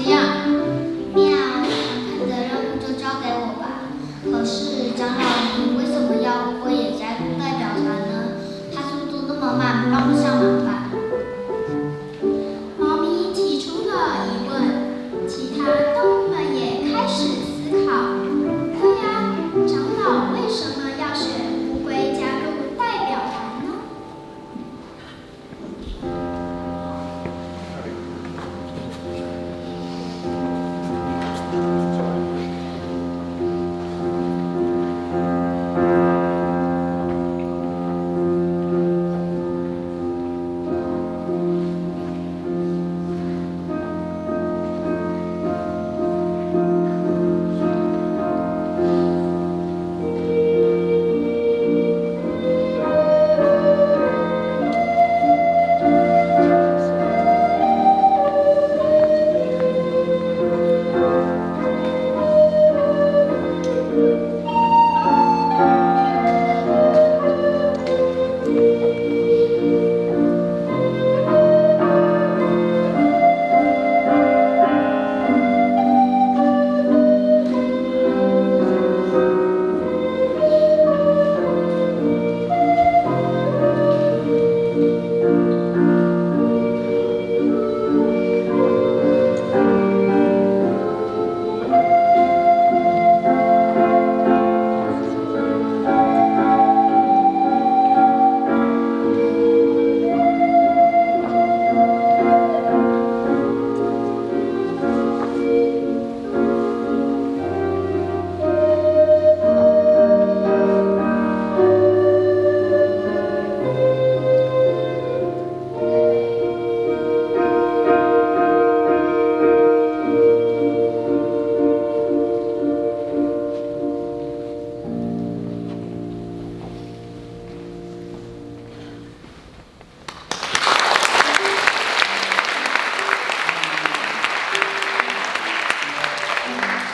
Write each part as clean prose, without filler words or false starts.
这样。喵，看看的任务就交给我吧。可是长老你为什么要乌龟也加入代表团呢？它速度那么慢，帮不上忙吧？猫咪提出了疑问，其他动物们也开始思考。对呀，长老为什么要选乌龟加入代表团呢？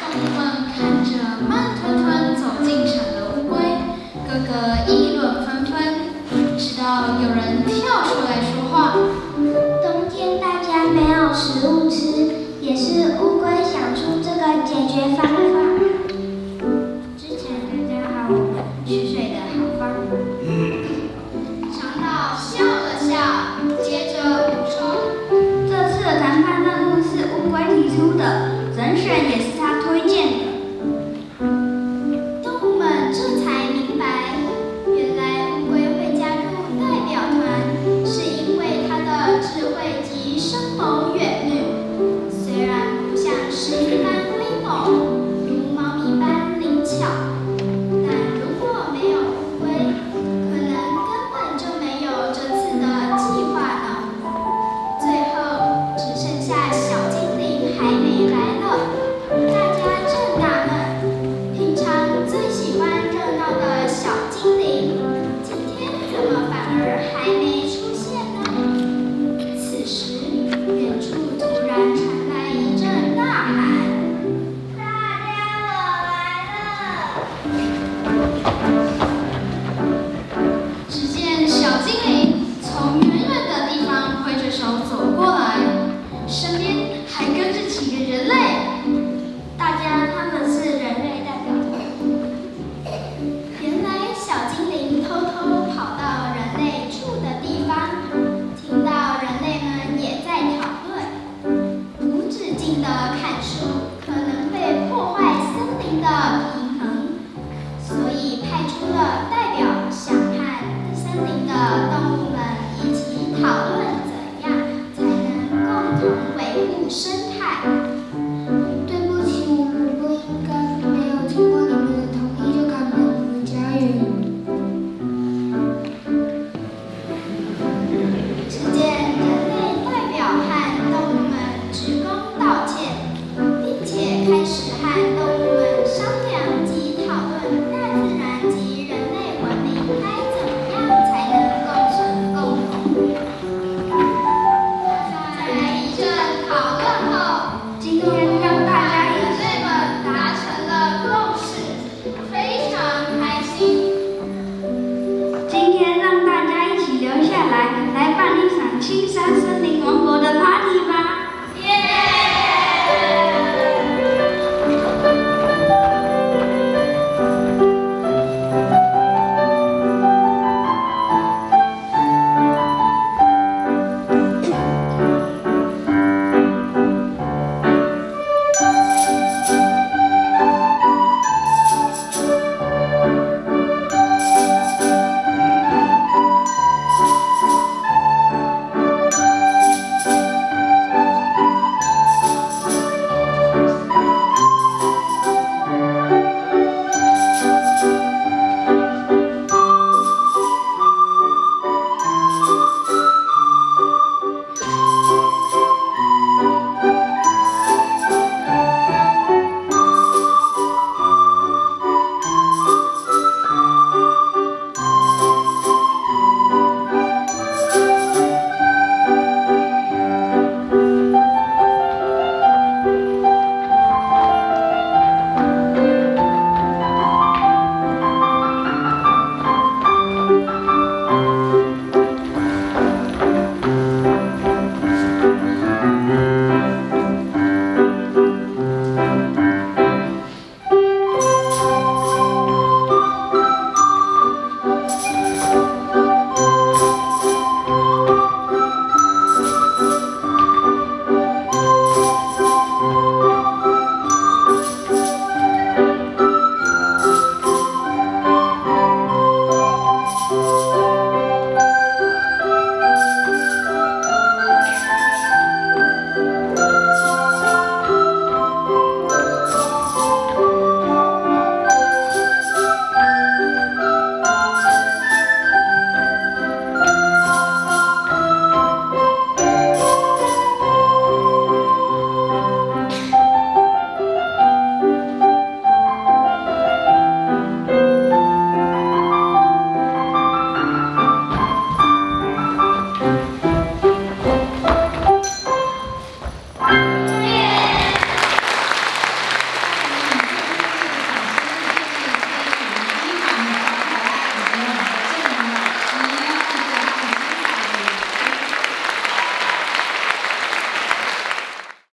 动物们看着慢吞吞走进场的乌龟，个个议论纷纷，直到有人跳出来说话。冬天大家没有食物吃，也是乌龟想出这个解决方法。之前大家还有取水的好方法。长老笑了笑，接着补充：这次的谈判任务是乌龟提出的，人选也是他推荐的。动物们这才明白，原来乌龟会加入代表团，是因为它的智慧及深谋远虑。虽然不像狮子般威猛，如猫咪般灵巧，但如果没有乌龟，可能根本就没有这次的计划呢。最后只剩下小精灵还没来了，大家正纳闷，平常最喜欢热闹的小精灵，今天怎么反而还没出现呢？此时，远处突然传来一阵呐喊：“大家我来了！”只见小精灵从远远的地方挥着手走过来，身边还跟着几个人类。大家他们是人类代表团。原来小精灵偷偷跑到人类住的地方，听到人类们也在讨论，无止境的砍树可能会破坏森林的平衡，所以派出了代表，想和森林的动物们一起讨论怎样才能共同维护生态。对不起，我们不应该没有经过你们的同意就砍了你们家园。只见人类代表和动物们鞠躬道歉，并且开始和动物们商量及讨论大自然及人类文明该怎么样才能共存共荣。在一阵讨论后，今天让大家人类们达成了共识，非常开心。今天让大家一起留下来，来办一场青山森